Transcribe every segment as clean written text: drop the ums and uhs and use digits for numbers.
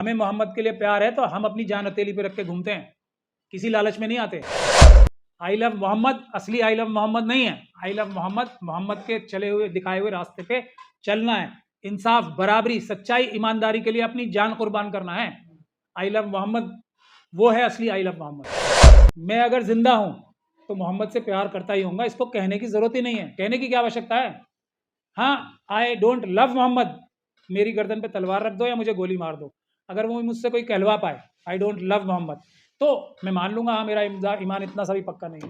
हमें मोहम्मद के लिए प्यार है तो हम अपनी जान हथेली पे रख के घूमते हैं, किसी लालच में नहीं आते। आई लव मोहम्मद असली आई लव मोहम्मद नहीं है। आई लव मोहम्मद, मोहम्मद के चले हुए दिखाए हुए रास्ते पे चलना है, इंसाफ, बराबरी, सच्चाई, ईमानदारी के लिए अपनी जान कुर्बान करना है। आई लव मोहम्मद वो है असली आई लव मोहम्मद। मैं अगर जिंदा हूं तो मोहम्मद से प्यार करता ही होऊंगा, इसको कहने की जरूरत ही नहीं है, कहने की क्या आवश्यकता है। हाँ, आई डोंट लव मोहम्मद, मेरी गर्दन पे तलवार रख दो या मुझे गोली मार दो, अगर वो मुझसे कोई कहलवा पाए आई डोंट लव मोहम्मद तो मैं मान लूंगा हाँ मेरा ईमान इतना सा भी पक्का नहीं है।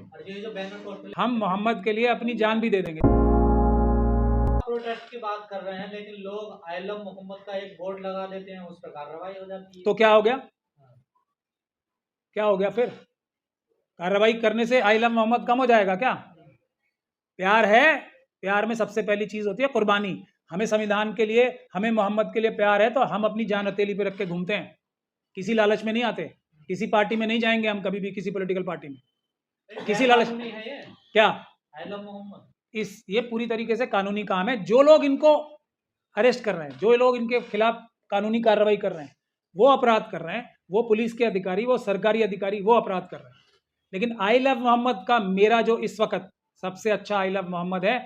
हम मोहम्मद के लिए अपनी जान भी दे देंगे। प्रोटेस्ट की बात कर रहे हैं लेकिन लोग आई लव मोहम्मद का एक बोर्ड लगा देते हैं, उस पर कार्रवाई हो जाती है। तो क्या हो गया, क्या हो गया? फिर कार्रवाई करने से आई लव मोहम्मद कम हो जाएगा क्या? प्यार है, प्यार में सबसे पहली चीज होती है कुर्बानी। हमें संविधान के लिए, हमें मोहम्मद के लिए प्यार है तो हम अपनी जान हथेली पे रख के घूमते हैं, किसी लालच में नहीं आते, किसी पार्टी में नहीं जाएंगे हम कभी भी, किसी पॉलिटिकल पार्टी में किसी लालच नहीं है ये। क्या आई लव मोहम्मद ये पूरी तरीके से कानूनी काम है। जो लोग इनको अरेस्ट कर रहे हैं, जो लोग इनके खिलाफ कानूनी कार्रवाई कर रहे हैं, वो अपराध कर रहे हैं, वो पुलिस के अधिकारी, वो सरकारी अधिकारी, वो अपराध कर रहे हैं। लेकिन आई लव मोहम्मद का मेरा जो इस वक्त सबसे अच्छा आई लव मोहम्मद है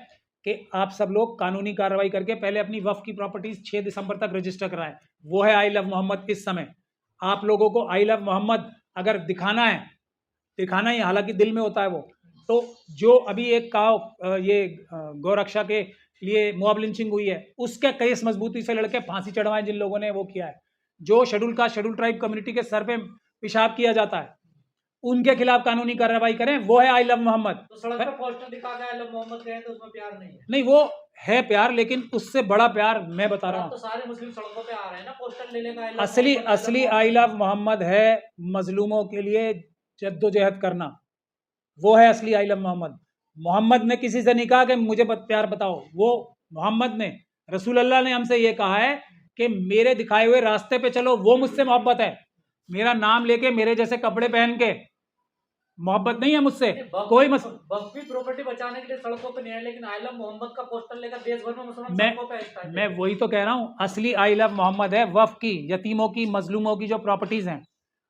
कि आप सब लोग कानूनी कार्रवाई करके पहले अपनी वक्फ की प्रॉपर्टीज 6 दिसंबर तक रजिस्टर कराएं। वो है आई लव मोहम्मद इस समय। आप लोगों को आई लव मोहम्मद अगर दिखाना है, दिखाना ही, हालांकि दिल में होता है वो, तो जो अभी एक ये गौरक्षा के लिए मॉब लिंचिंग हुई है, उसके केस मजबूती से लड़के फांसी चढ़वाए जिन लोगों ने वो किया है। जो schedule caste schedule tribe community के सर पे पेशाब किया जाता है, उनके खिलाफ कानूनी कार्रवाई करें, वो है आई लव मोहम्मद। तो सड़क पर पोस्टर दिखा के आई लव मोहम्मद कहे तो उसमें प्यार नहीं है? नहीं, वो है प्यार, लेकिन उससे बड़ा प्यार मैं बता रहा हूँ। तो सारे मुस्लिम सड़कों पे आ रहे हैं ना पोस्टर लेने का। असली आई लव मोहम्मद है मजलूमों के लिए जद्दोजहद करना, वो है असली आई लव मोहम्मद। मोहम्मद ने किसी से नहीं कहा कि मुझे प्यार बताओ, वो मोहम्मद ने, रसूल अल्लाह ने हमसे ये कहा है कि मेरे दिखाए हुए रास्ते पे चलो, वो मुझसे मोहब्बत है। मेरा नाम लेके, मेरे जैसे कपड़े पहन के मोहब्बत नहीं है मुझसे। कोई वक्फी प्रॉपर्टी बचाने के लिए सड़कों पे नहीं है, लेकिन आई लव मोहम्मद का पोस्टर लेकर देश भर में मुसलमान सड़कों पे मैं वही तो कह रहा हूँ, असली आई लव मोहम्मद है वक्फ की, यतीमों की, मजलूमों की जो प्रॉपर्टीज हैं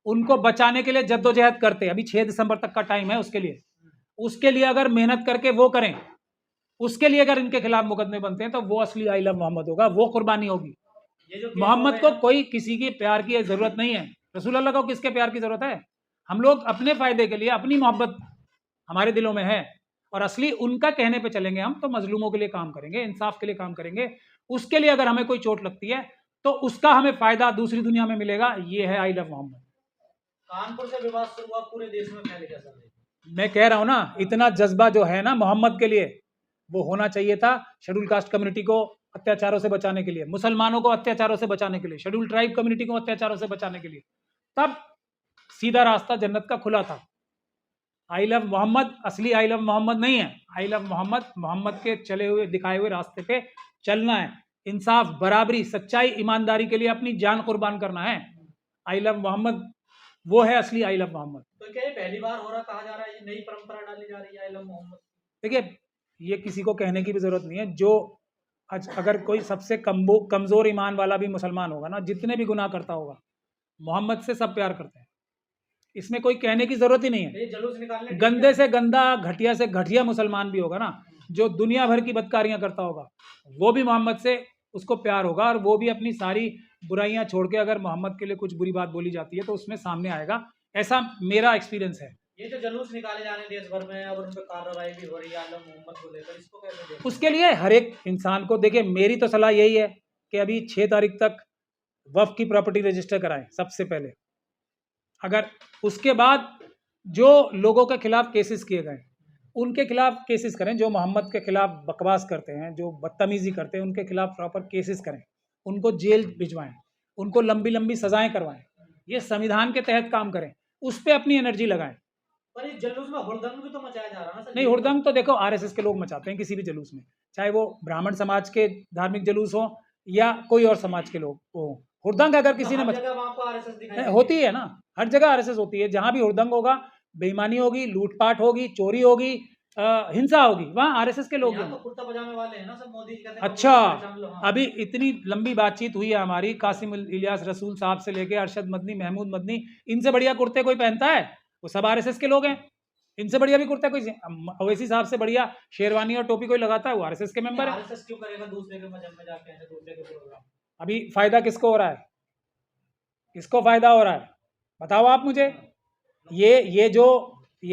उनको बचाने के लिए जद्दोजहद करते। अभी 6 दिसंबर तक का टाइम है उसके लिए अगर मेहनत करके वो करें, उसके लिए अगर इनके खिलाफ मुकदमे बनते हैं तो वो असली आई लव मोहम्मद होगा, वो कुर्बानी होगी। मोहम्मद को कोई किसी की प्यार की जरूरत नहीं है, रसूल अल्लाह को किसके प्यार की जरूरत है? हम लोग अपने फायदे के लिए, अपनी मोहब्बत हमारे दिलों में है और असली उनका कहने पे चलेंगे हम तो मजलूमों के लिए काम करेंगे, इंसाफ के लिए काम करेंगे। उसके लिए अगर हमें कोई चोट लगती है तो उसका हमें फायदा दूसरी दुनिया में मिलेगा। ये है आई लव मोहम्मद। कानपुर से विवाद शुरू हुआ, पूरे देश में फैल गया सर। मैं कह रहा हूं ना, इतना जज्बा जो है ना मोहम्मद के लिए, वो होना चाहिए था शेड्यूल कास्ट कम्युनिटी को अत्याचारों से बचाने के लिए, मुसलमानों को अत्याचारों से बचाने के लिए, शेड्यूल ट्राइब कम्युनिटी को अत्याचारों से बचाने के लिए। तब सीधा रास्ता जन्नत का खुला था। आई लव मोहम्मद असली आई लव मोहम्मद नहीं है। आई लव मोहम्मद, मोहम्मद के चले हुए दिखाए हुए रास्ते पे चलना है, इंसाफ, बराबरी, सच्चाई, ईमानदारी के लिए अपनी जान कुर्बान करना है। आई लव मोहम्मद वो है असली आई लव मोहम्मद। तो क्या ये पहली बार हो रहा कहा जा रहा है, ये नई परंपरा डाली जा रही है आई लव मोहम्मद? देखिए, ये किसी को कहने की भी जरूरत नहीं है। जो अगर कोई सबसे कमजोर ईमान वाला भी मुसलमान होगा ना, जितने भी गुनाह करता होगा, मोहम्मद से सब प्यार करते हैं, इसमें कोई कहने की जरूरत ही नहीं है। जलूस निकालने गंदे से गंदा, घटिया से घटिया मुसलमान भी होगा ना, जो दुनिया भर की बदकारियां करता होगा, वो भी मोहम्मद से उसको प्यार होगा और वो भी अपनी सारी बुराइयां छोड़ के अगर मोहम्मद के लिए कुछ बुरी बात बोली जाती है तो उसमें सामने आएगा। ऐसा मेरा एक्सपीरियंस है। ये जो जलूस निकाले जा रहे हैं देश भर में और उन पर कार्रवाई भी हो रही है आलम मोहम्मद को लेकर, इसको कैसे देखते हैं? उसके लिए हर एक इंसान को, देखिए मेरी तो सलाह यही है कि अभी 6 तारीख तक वक्फ की प्रॉपर्टी रजिस्टर कराएं सबसे पहले। अगर उसके बाद जो लोगों के खिलाफ केसेस किए गए उनके खिलाफ केसेस करें, जो मोहम्मद के खिलाफ बकवास करते हैं, जो बदतमीजी करते हैं, उनके खिलाफ प्रॉपर केसेस करें, उनको जेल भिजवाएं, उनको लंबी लंबी सजाएं करवाएं। ये संविधान के तहत काम करें, उस पर अपनी एनर्जी लगाएं। पर इस जलूस में हुड़दंग भी तो मचाया जा रहा है ना सर? नहीं, हुड़दंग तो देखो आरएसएस के लोग मचाते हैं किसी भी जलूस में, चाहे वो ब्राह्मण समाज के धार्मिक जलूस हो या कोई और समाज के लोग हो। हुड़दंग अगर किसी ने होती है ना, हर जगह आरएसएस होती है। जहां भी हुड़दंग होगा, बेईमानी होगी, लूटपाट होगी, चोरी होगी, हिंसा होगी, वहाँ आरएसएस के लोग यहाँ हैं। तो कुर्ता पजामे वाले हैं ना सब, मोदी जी कहते हैं अच्छा, पहचान लो, हाँ। अभी इतनी लंबी बातचीत हुई है हमारी कासिम इलियास रसूल साहब से लेके अरशद मदनी, महमूद मदनी, इनसे बढ़िया कुर्ते कोई पहनता है? वो सब आरएसएस के लोग हैं। इनसे बढ़िया भी कुर्ता कोई, ओवैसी साहब से बढ़िया शेरवानी और टोपी कोई लगाता है? वो आरएसएस के मेंबर है। आरएसएस क्यों करेगा दूसरे के मजहब में जाके, ऐसे दूसरे के प्रोग्राम? अभी फायदा किसको हो रहा है? किसको फायदा हो रहा है बताओ आप मुझे। ये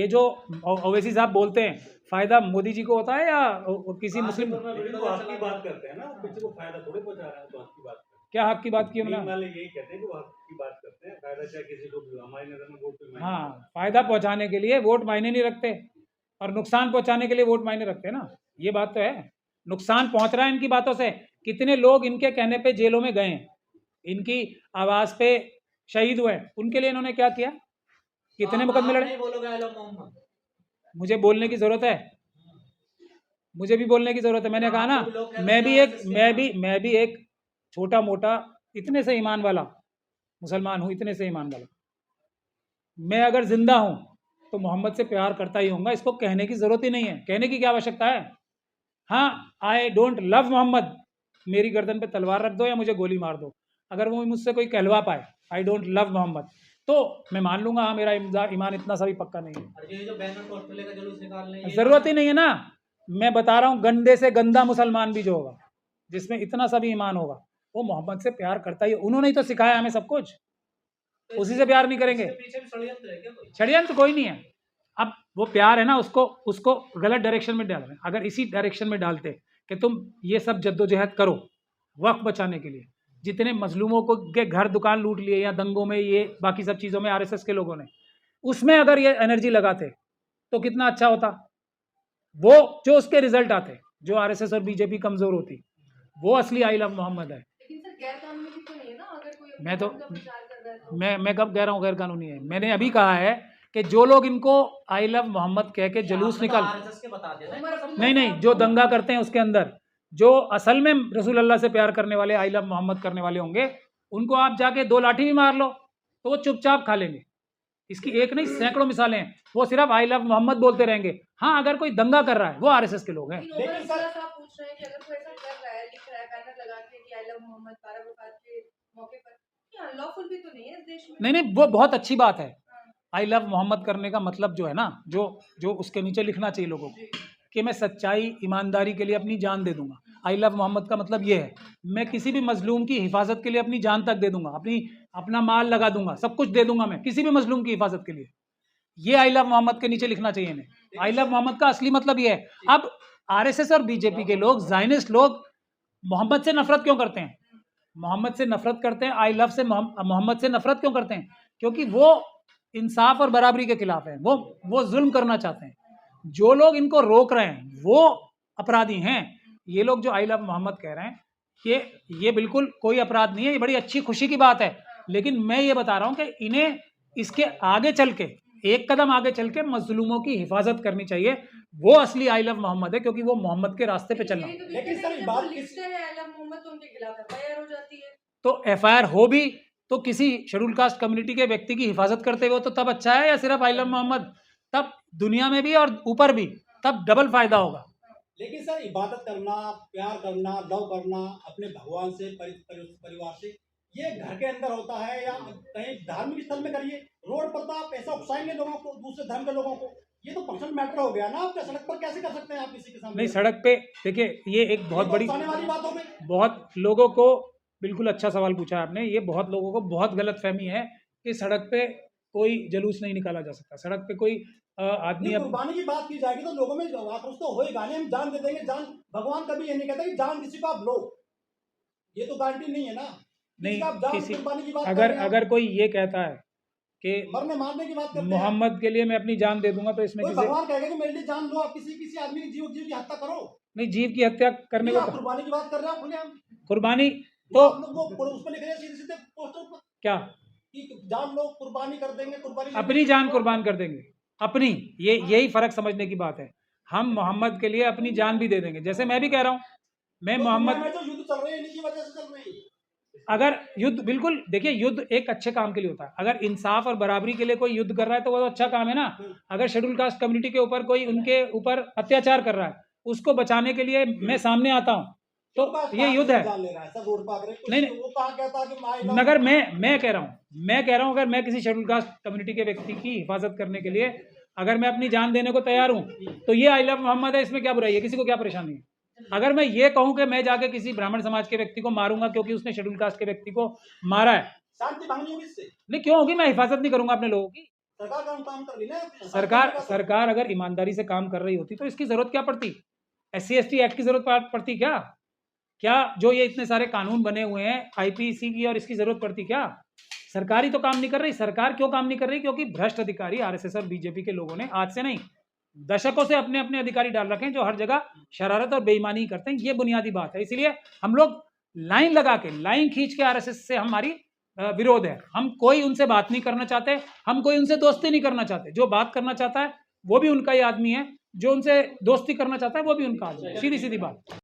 जो ओवैसी साहब बोलते हैं, फायदा मोदी जी को होता है या किसी मुस्लिम? वो हक की बात करते हैं ना, वो किसी को फायदा थोड़े पहुंचा रहे हैं, तो हक की बात करते हैं। क्या हक की बात की हमने? वाले यही कहते हैं कि वो हक की बात करते हैं, फायदा चाहे किसी को भी हो, हमारी नजर में वोट पे मायने हाँ, फायदा पहुंचाने के लिए वोट मायने नहीं रखते और नुकसान पहुंचाने के लिए वोट मायने रखते हैं ना, ये बात तो है। नुकसान पहुंच रहा है इनकी बातों से। कितने लोग इनके कहने पे जेलों में गए हैं, इनकी आवाज पे शहीद हुए, उनके लिए इन्होंने क्या किया? कितने मुकदमे लड़े? नहीं बोलोगे आई लव मोहम्मद? मुझे बोलने की जरूरत है, मुझे भी बोलने की जरूरत है। मैंने कहा ना, आप लोग कह मैं रहे भी हैं एक RSS के मैं भी एक छोटा मोटा इतने से ईमान वाला मुसलमान हूँ, इतने से ईमान वाला। मैं अगर जिंदा हूं तो मोहम्मद से प्यार करता ही होऊंगा, इसको कहने की जरूरत ही नहीं है, कहने की क्या आवश्यकता है। हाँ, आई डोंट लव मोहम्मद, मेरी गर्दन पे तलवार रख दो या मुझे गोली मार दो, अगर वो मुझसे कोई कहलवा पाए आई डोंट लव मोहम्मद, तो मैं मान लूंगा हाँ मेरा ईमान इतना सा भी पक्का नहीं है। और ये जो बैनर पोस्टर लेकर जुलूस निकाल रहे हैं, जरूरत ही नहीं है ना। मैं बता रहा हूँ, गंदे से गंदा मुसलमान भी जो होगा, जिसमें इतना सा भी ईमान होगा, वो मोहम्मद से प्यार करता ही। उन्होंने ही तो सिखाया हमें सब कुछ, उसी से प्यार नहीं करेंगे? इसके पीछे भी षड्यंत्र है क्या कोई? षड्यंत्र कोई नहीं है। अब वो प्यार है ना, उसको गलत डायरेक्शन में डाल रहे हैं। अगर इसी डायरेक्शन में डालते कि तुम ये सब जद्दोजहद करो वक्त बचाने के लिए, जितने मजलूमों को के घर दुकान लूट लिए या दंगों में, ये बाकी सब चीज़ों में आरएसएस के लोगों ने, उसमें अगर ये एनर्जी लगाते तो कितना अच्छा होता। वो जो उसके रिजल्ट आते, जो आरएसएस और बीजेपी कमजोर होती, वो असली आई लव मोहम्मद है। लेकिन सर गैर कानूनी भी तो नहीं है ना, अगर कोई मैं तो- उनका प्रचार कर रहा है तो? मैं कब कह रहा हूँ गैर कानूनी है? मैंने अभी कहा है कि जो लोग इनको आई लव मोहम्मद कह के जुलूस आपने तो निकाल, RSS के बता दिया ना, उमर इनको अब्दुल्ला नहीं, जो दंगा करते हैं उसके अंदर, जो असल में रसूल अल्लाह से प्यार करने वाले, आई लव मोहम्मद करने वाले होंगे, उनको आप जाके 2 लाठी भी मार लो तो वो चुपचाप खा लेंगे। इसकी एक नहीं सैकड़ों मिसालें हैं, वो सिर्फ आई लव मोहम्मद बोलते रहेंगे। हाँ, अगर कोई दंगा कर रहा है वो आरएसएस के लोग हैं। लेकिन उमर अब्दुल्ला साहब पूछ रहे हैं कि अगर कोई ऐसा कर रहा है, लिख रहा है, बैनर लगा के कि आई लव मोहम्मद 12 वफात के मौके पर, ये अनलॉफुल भी तो नहीं है इस देश में? नहीं, वो बहुत अच्छी बात है। आई लव मोहम्मद करने का मतलब जो है ना, जो उसके नीचे लिखना चाहिए लोगों को कि मैं सच्चाई ईमानदारी के लिए अपनी जान दे दूंगा। आई लव मोहम्मद का मतलब ये है, मैं किसी भी मजलूम की हिफाजत के लिए अपनी जान तक दे दूंगा, अपना माल लगा दूंगा, सब कुछ दे दूंगा मैं किसी भी मजलूम की हिफाजत के लिए। ये आई लव मोहम्मद के नीचे लिखना चाहिए इन्हें। आई लव मोहम्मद का असली मतलब ये है। अब आरएसएस और बीजेपी के लोग, जायनिस्ट लोग, मोहम्मद से नफरत क्यों करते हैं? मोहम्मद से नफरत करते हैं, आई लव से मोहम्मद से नफरत क्यों करते हैं? क्योंकि वो इंसाफ और बराबरी के खिलाफ है, वो जुल्म करना चाहते हैं। जो लोग इनको रोक रहे हैं वो अपराधी हैं। ये लोग जो आई लव मोहम्मद कह रहे हैं, ये बिल्कुल कोई अपराध नहीं है, ये बड़ी अच्छी खुशी की बात है। लेकिन मैं ये बता रहा हूं कि इन्हें इसके आगे चल के, एक कदम आगे चल के मजलूमों की हिफाजत करनी चाहिए। वो असली आई लव मोहम्मद है, क्योंकि वो मोहम्मद के रास्ते पे चलना। लेकिन सर बात लिखते हैं आई लव मोहम्मद तो उनके खिलाफ एफआईआर हो जाती है। तो एफआईआर हो भी तो किसी शेड्यूल कास्ट कम्युनिटी के व्यक्ति की हिफाजत करते हुए तो तब अच्छा है, या सिर्फ आई लव मोहम्मद? तब दुनिया में भी और ऊपर भी, तब डबल फायदा होगा। लेकिन सर इबादत करना, प्यार करना, लव करना अपने भगवान से, परिवार से, ये घर के अंदर होता है या कहीं धार्मिक स्थल में करिए। रोड पर तो आप ऐसा उकसाएंगे लोगों को, दूसरे धर्म के लोगों को, ये तो पर्सनल मैटर हो गया ना। आप सड़क पर कैसे कर सकते हैं आप किसी के सामने? नहीं, सड़क पे देखिए, ये एक बहुत बड़ी, वाली बात हो गई। बहुत लोगों को, बिल्कुल अच्छा सवाल पूछा आपने। ये बहुत लोगों को बहुत गलत फहमी है कि सड़क पे कोई जलूस नहीं निकाला जा सकता, सड़क पे कोई आदमी। कुर्बानी की बात की जाएगी तो लोगों में आक्रोश तो होएगा नहीं। हम जान दे देंगे, जान भगवान कभी ये नहीं कहता कि जान किसी को आप लो, ये तो गारंटी नहीं है ना। नहीं, किसी कुर्बानी की बात अगर कोई ये कहता है कि मरने मारने की बात करते हैं, मोहम्मद के लिए मैं अपनी जान दे दूंगा, तो इसमें कोई किसी, भगवान कहेगा कि मेरे लिए जान लो, आप किसी आदमी की जीव की हत्या करो। नहीं, जीव की हत्या करने आप को कुर्बानी की बात कर रहे हैं खुलेआम। कुर्बानी तो वो उस पर लिख रहे हैं सीधे सीधे पोस्टर पर क्या, कि जान लो, कुर्बानी कर देंगे, कुर्बानी अपनी जान कुर्बान कर देंगे अपनी। यही फर्क समझने की बात है। हम मोहम्मद के लिए अपनी जान भी दे देंगे, जैसे मैं भी कह रहा हूँ, मैं मोहम्मद, में जो युद्ध चल रहे हैं इनकी वजह से चल रहे हैं। अगर युद्ध, बिल्कुल देखिए, युद्ध एक अच्छे काम के लिए होता है। अगर इंसाफ और बराबरी के लिए कोई युद्ध कर रहा है तो वो तो अच्छा काम है ना। अगर शेड्यूल कास्ट कम्युनिटी के ऊपर कोई उनके ऊपर अत्याचार कर रहा है, उसको बचाने के लिए मैं सामने आता हूँ, तो ये युद्ध है। नहीं, वो कहा कहता कि माई मगर मैं कह रहा हूँ अगर मैं किसी शेड्यूल कास्ट कम्युनिटी के व्यक्ति की हिफाजत करने के लिए अगर मैं अपनी जान देने को तैयार हूँ, तो ये आई लव मोहम्मद है, इसमें क्या बुराई है, किसी को क्या परेशानी है। अगर मैं ये कहूँ कि मैं जाके किसी ब्राह्मण समाज के व्यक्ति को मारूंगा क्योंकि उसने शेड्यूल कास्ट के व्यक्ति को मारा है, शांति भंग होगी इससे। नहीं क्यों होगी, मैं हिफाजत नहीं करूंगा अपने लोगों की। सरकार काम कर रही है ना। सरकार अगर ईमानदारी से काम कर रही होती तो इसकी जरूरत क्या पड़ती, SC/ST एक्ट की जरूरत पड़ती क्या जो ये इतने सारे कानून बने हुए हैं IPC की, और इसकी जरूरत पड़ती क्या। सरकार ही तो काम नहीं कर रही। सरकार क्यों काम नहीं कर रही, क्योंकि भ्रष्ट अधिकारी RSS और BJP के लोगों ने आज से नहीं दशकों से अपने अपने अधिकारी डाल रखे हैं जो हर जगह शरारत और बेईमानी करते हैं। ये बुनियादी बात है। इसलिए हम लोग लाइन लगा के, लाइन खींच के RSS से हमारी विरोध है। हम कोई उनसे बात नहीं करना चाहते, हम कोई उनसे दोस्ती नहीं करना चाहते। जो बात करना चाहता है वो भी उनका ही आदमी है, जो उनसे दोस्ती करना चाहता है वो भी उनका आदमी है। सीधी सीधी बात।